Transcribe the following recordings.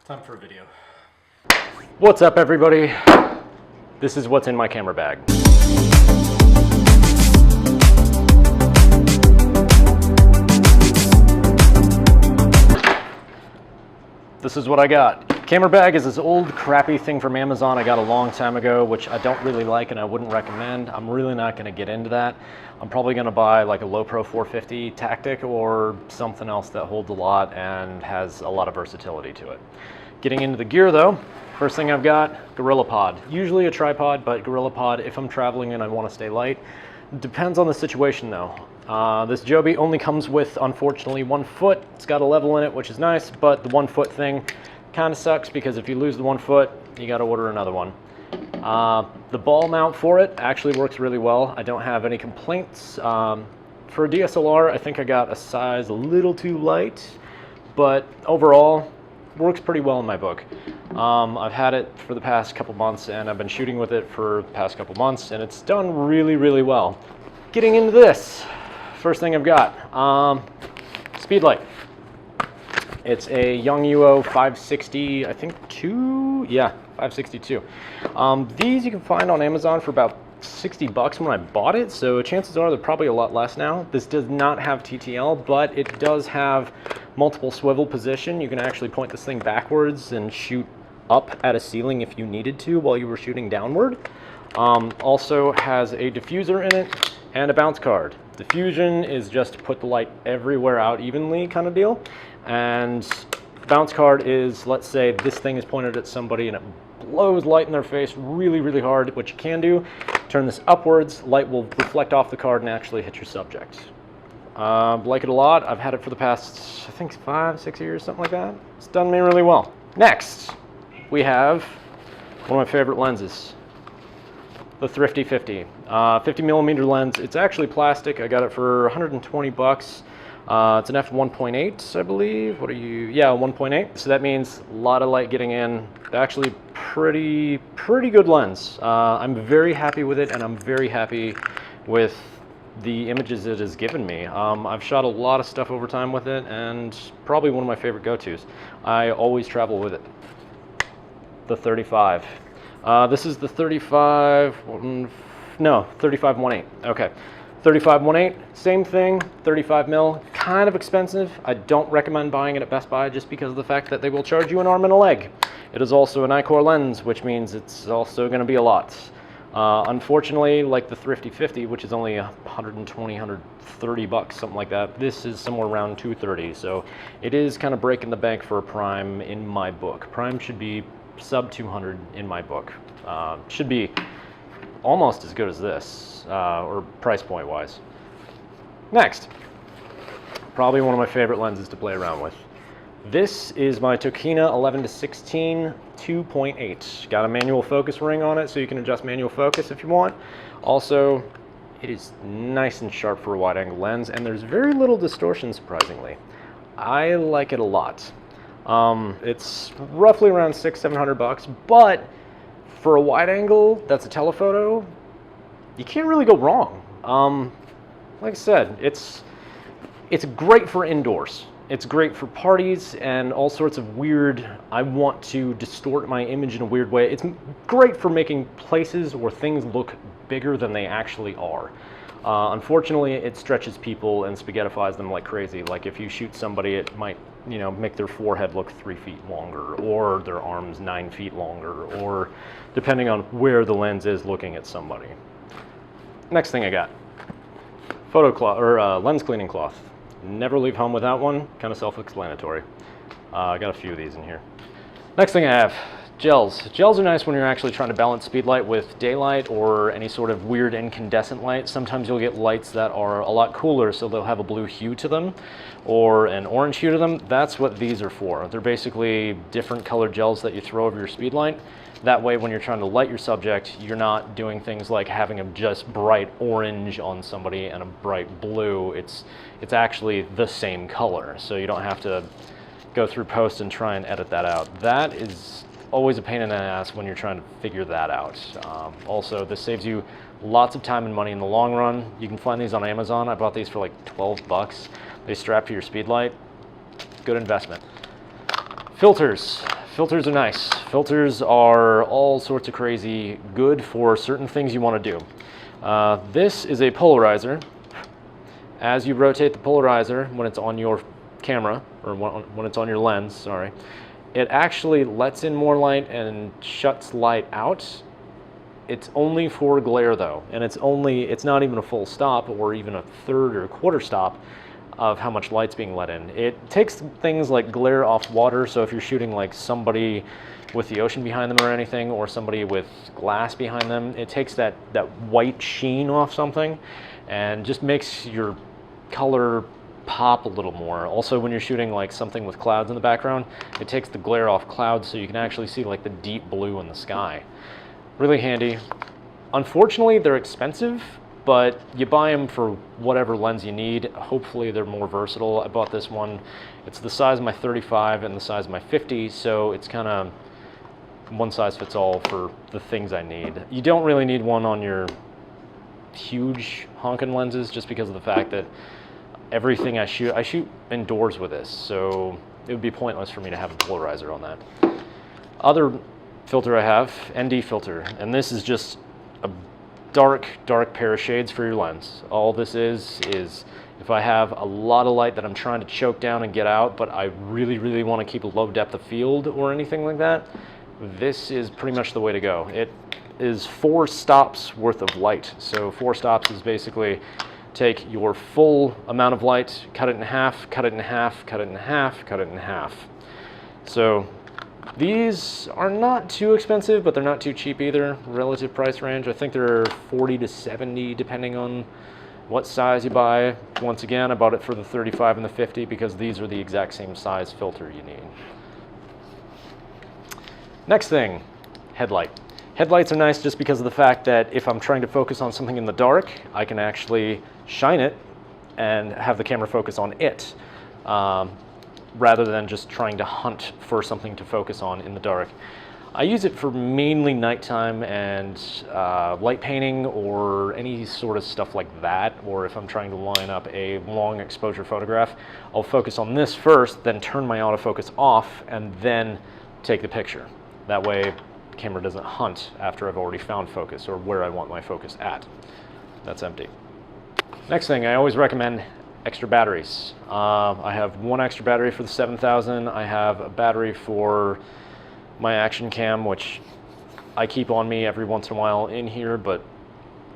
Time for a video. What's up, everybody? This is what's in my camera bag. This is what I got. Camera bag is this old crappy thing from Amazon I got a long time ago, which I don't really like and I wouldn't recommend. I'm really not gonna get into that. I'm probably gonna buy like a Lowepro 450 Tactic or something else that holds a lot and has a lot of versatility to it. Getting into the gear though, first thing I've got, GorillaPod. Usually a tripod, but GorillaPod if I'm traveling and I wanna stay light. Depends on the situation though. This Joby only comes with, unfortunately, 1 foot. It's got a level in it, which is nice, but the 1 foot thing kind of sucks because if you lose the 1 foot, you got to order another one. The ball mount for it actually works really well. I don't have any complaints. For a DSLR, I think I got a size a little too light, but overall, works pretty well in my book. I've had it for the past couple months and I've been shooting with it for the past couple months and it's done really, really well. Getting into this, first thing I've got, Speedlight. It's a Yongnuo 560, I think 2, yeah, 562. These you can find on Amazon for about 60 bucks when I bought it, so chances are they're probably a lot less now. This does not have TTL, but it does have multiple swivel position. You can actually point this thing backwards and shoot up at a ceiling if you needed to while you were shooting downward. Also has a diffuser in it and a bounce card. Diffusion is just to put the light everywhere out evenly kind of deal. And bounce card is, let's say this thing is pointed at somebody and it blows light in their face really, really hard. What you can do, turn this upwards, light will reflect off the card and actually hit your subject. Like it a lot. I've had it for the past, I think 5-6 years, something like that. It's done me really well. Next, we have one of my favorite lenses, the Thrifty 50. 50mm lens. It's actually plastic. I got it for 120 bucks. It's an f1.8, I believe. What are you? Yeah, 1.8. So that means a lot of light getting in. Actually, pretty good lens. I'm very happy with it, and I'm very happy with the images it has given me. I've shot a lot of stuff over time with it, and probably one of my favorite go-tos. I always travel with it. The 35. This is the 35.18. Okay. 35.18, same thing, 35mm, kind of expensive. I don't recommend buying it at Best Buy just because of the fact that they will charge you an arm and a leg. It is also a Nikkor lens, which means it's also going to be a lot. Unfortunately, like the Thrifty 50, which is only 120, 130 bucks, something like that, this is somewhere around 230, so it is kind of breaking the bank for a Prime in my book. Prime should be sub 200 in my book. Should be almost as good as this, or price point wise. Next, probably one of my favorite lenses to play around with. This is my Tokina 11-16 2.8. Got a manual focus ring on it, so you can adjust manual focus if you want. Also, it is nice and sharp for a wide angle lens, and there's very little distortion, surprisingly. I like it a lot. It's roughly around 600-700 bucks, but for a wide angle that's a telephoto, you can't really go wrong. Like I said, it's great for indoors. It's great for parties and all sorts of weird, I want to distort my image in a weird way. It's great for making places or things look bigger than they actually are. Unfortunately, it stretches people and spaghettifies them like crazy. Like if you shoot somebody, it might, you know, make their forehead look 3 feet longer, or their arms 9 feet longer, or depending on where the lens is looking at somebody. Next thing I got, photo cloth, or lens cleaning cloth. Never leave home without one, kind of self-explanatory. I got a few of these in here. Next thing I have, gels. Gels are nice when you're actually trying to balance speed light with daylight or any sort of weird incandescent light. Sometimes you'll get lights that are a lot cooler, so they'll have a blue hue to them or an orange hue to them. That's what these are for. They're basically different colored gels that you throw over your speed light. That way, when you're trying to light your subject, you're not doing things like having a just bright orange on somebody and a bright blue. It's actually the same color, so you don't have to go through post and try and edit that out. That is always a pain in the ass when you're trying to figure that out. Also, this saves you lots of time and money in the long run. You can find these on Amazon. I bought these for like 12 bucks. They strap to your speed light. Good investment. Filters. Filters are nice. Filters are all sorts of crazy good for certain things you want to do. This is a polarizer. As you rotate the polarizer when it's on your camera, or when it's on your lens, sorry, it actually lets in more light and shuts light out. It's only for glare though, and it's not even a full stop or even a third or a quarter stop of how much light's being let in. It takes things like glare off water, so if you're shooting like somebody with the ocean behind them or anything, or somebody with glass behind them, it takes that white sheen off something and just makes your color pop a little more. Also, when you're shooting like something with clouds in the background, it takes the glare off clouds so you can actually see like the deep blue in the sky. Really handy. Unfortunately, they're expensive, but you buy them for whatever lens you need. Hopefully they're more versatile. I bought this one. It's the size of my 35 and the size of my 50, so it's kind of one size fits all for the things I need. You don't really need one on your huge honkin' lenses, just because of the fact that everything I shoot indoors with this, so it would be pointless for me to have a polarizer on that. Other filter I have, ND filter, and this is just a dark pair of shades for your lens. All this is if I have a lot of light that I'm trying to choke down and get out, but I really want to keep a low depth of field or anything like that, this is pretty much the way to go. It is 4 stops worth of light. So 4 stops is basically take your full amount of light, cut it in half, cut it in half, cut it in half, cut it in half. So these are not too expensive, but they're not too cheap either. Relative price range, I think they're 40 to 70 depending on what size you buy. Once again, I bought it for the 35 and the 50 because these are the exact same size filter you need. Next thing, headlight. Headlights are nice just because of the fact that if I'm trying to focus on something in the dark, I can actually shine it and have the camera focus on it, rather than just trying to hunt for something to focus on in the dark. I use it for mainly nighttime and light painting or any sort of stuff like that, or if I'm trying to line up a long exposure photograph, I'll focus on this first, then turn my autofocus off, and then take the picture. That way the camera doesn't hunt after I've already found focus or where I want my focus at. That's empty. Next thing, I always recommend extra batteries. I have one extra battery for the 7000. I have a battery for my action cam, which I keep on me every once in a while in here, but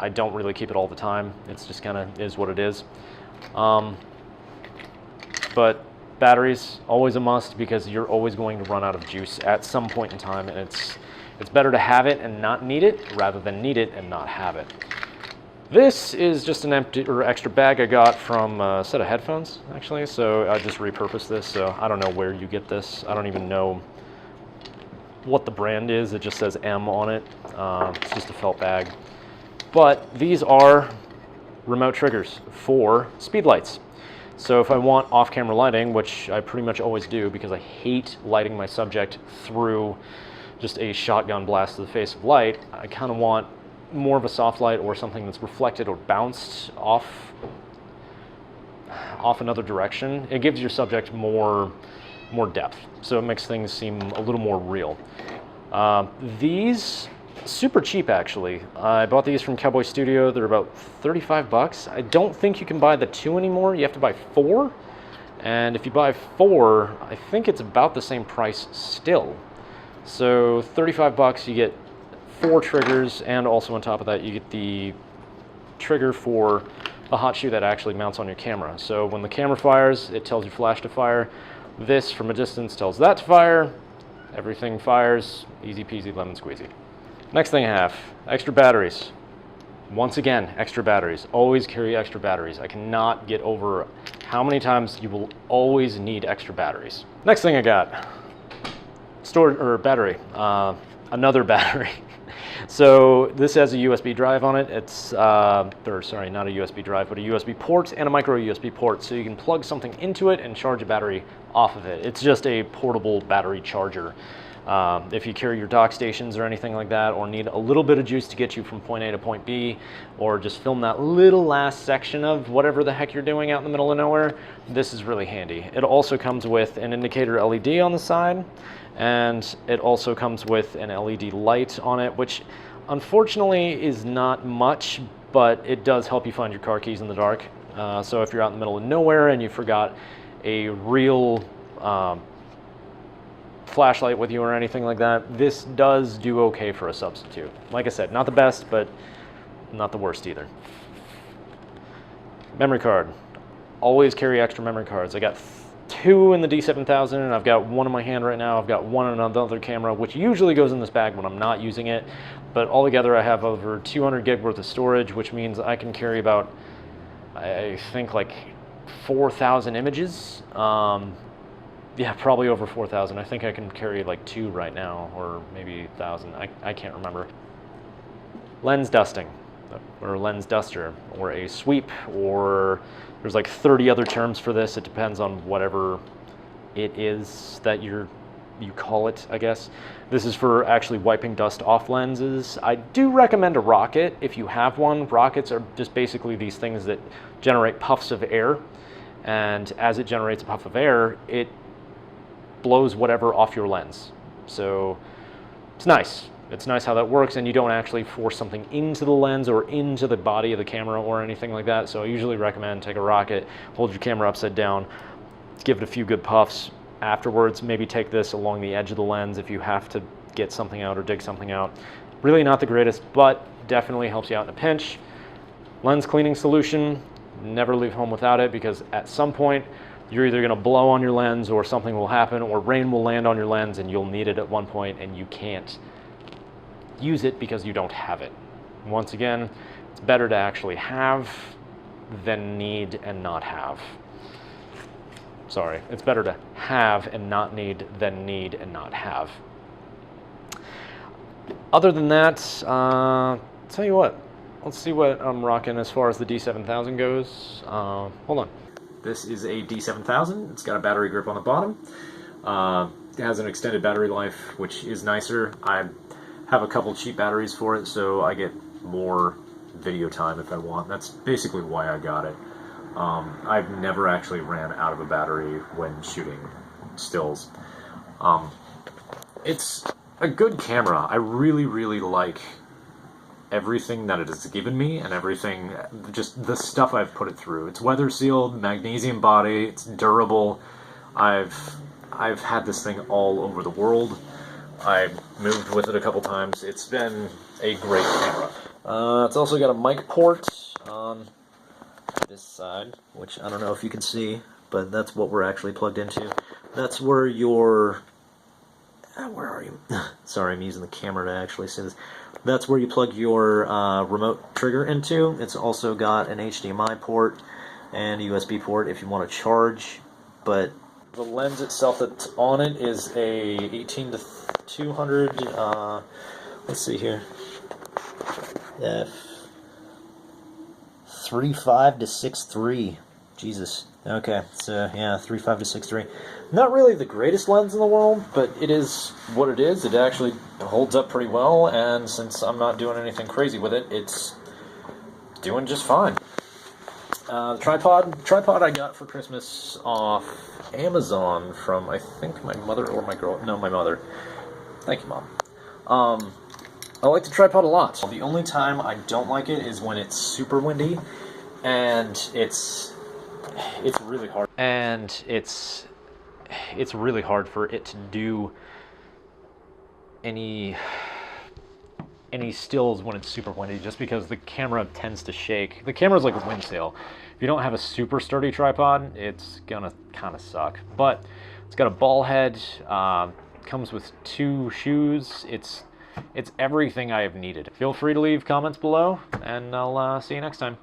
I don't really keep it all the time. It's just kind of is what it is. But batteries, always a must, because you're always going to run out of juice at some point in time, and it's better to have it and not need it rather than need it and not have it. This is just an empty or extra bag I got from a set of headphones, actually, so I just repurposed this. So I don't know where you get this. I don't even know what the brand is. It just says M on it. It's just a felt bag. But these are remote triggers for speed lights. So if I want off-camera lighting, which I pretty much always do because I hate lighting my subject through just a shotgun blast to the face of light, I kind of want more of a soft light or something that's reflected or bounced off another direction. It gives your subject more depth, so it makes things seem a little more real. These, super cheap actually. I bought these from Cowboy Studio. They're about 35 bucks. I don't think you can buy the 2 anymore. You have to buy 4. And if you buy 4, I think it's about the same price still. So 35 bucks, you get 4 triggers, and also on top of that you get the trigger for a hot shoe that actually mounts on your camera. So when the camera fires, it tells your flash to fire. This from a distance tells that to fire. Everything fires, easy peasy lemon squeezy. Next thing I have, extra batteries. Once again, extra batteries. Always carry extra batteries. I cannot get over how many times you will always need extra batteries. Next thing I got, battery, another battery. So this has a USB drive on it. It's, sorry, not a USB drive, but a USB port and a micro USB port. So you can plug something into it and charge a battery off of it. It's just a portable battery charger. If you carry your dock stations or anything like that, or need a little bit of juice to get you from point A to point B, or just film that little last section of whatever the heck you're doing out in the middle of nowhere, this is really handy. It also comes with an indicator LED on the side, and it also comes with an LED light on it, which unfortunately is not much, but it does help you find your car keys in the dark. So if you're out in the middle of nowhere and you forgot a real flashlight with you or anything like that, this does do okay for a substitute. Like I said, not the best, but not the worst either. Memory card. Always carry extra memory cards. I got 2 in the D7000, and I've got 1 in my hand right now. I've got 1 in another camera, which usually goes in this bag when I'm not using it. But altogether, I have over 200 gig worth of storage, which means I can carry about, I think, like 4,000 images. Yeah, probably over 4,000. I think I can carry like 2 right now, or maybe 1,000. I can't remember. Lens dusting, or lens duster, or a sweep, or there's like 30 other terms for this. It depends on whatever it is that you call it, I guess. This is for actually wiping dust off lenses. I do recommend a rocket if you have one. Rockets are just basically these things that generate puffs of air, and as it generates a puff of air, it blows whatever off your lens. So it's nice. It's nice how that works, and you don't actually force something into the lens or into the body of the camera or anything like that. So I usually recommend take a rocket, hold your camera upside down, give it a few good puffs. Afterwards, maybe take this along the edge of the lens if you have to get something out or dig something out. Really not the greatest, but definitely helps you out in a pinch. Lens cleaning solution, never leave home without it, because at some point you're either gonna blow on your lens or something will happen, or rain will land on your lens and you'll need it at one point and you can't use it because you don't have it. Once again, it's better to actually have than need and not have. Sorry, it's better to have and not need than need and not have. Other than that, tell you what, let's see what I'm rocking as far as the D7000 goes. Hold on. This is a D7000. It's got a battery grip on the bottom. It has an extended battery life, which is nicer. I have a couple cheap batteries for it, so I get more video time if I want. That's basically why I got it. I've never actually ran out of a battery when shooting stills. It's a good camera. I really, really like everything that it has given me, and everything, just the stuff I've put it through. It's weather sealed, magnesium body, it's durable. I've had this thing all over the world. I moved with it a couple times. It's been a great camera. It's also got a mic port on this side, which I don't know if you can see, but that's what we're actually plugged into. That's where your... where are you? Sorry, I'm using the camera to actually see this. That's where you plug your remote trigger into. It's also got an HDMI port and a USB port if you want to charge, but the lens itself that's on it is a 18-200, let's see here, f3.5 to 6.3, Jesus, okay, so yeah, 3.5 to 6.3, not really the greatest lens in the world, but it is what it is. It actually holds up pretty well, and since I'm not doing anything crazy with it, it's doing just fine. The tripod I got for Christmas off Amazon from, I think, my mother or my girl. No, my mother. Thank you, Mom. I like the tripod a lot. The only time I don't like it is when it's super windy, and it's really hard. And it's really hard for it to do any stills when it's super windy, just because the camera tends to shake. The camera's like a wind sail. If you don't have a super sturdy tripod, it's gonna kind of suck. But it's got a ball head, comes with 2 shoes. It's everything I have needed. Feel free to leave comments below, and I'll see you next time.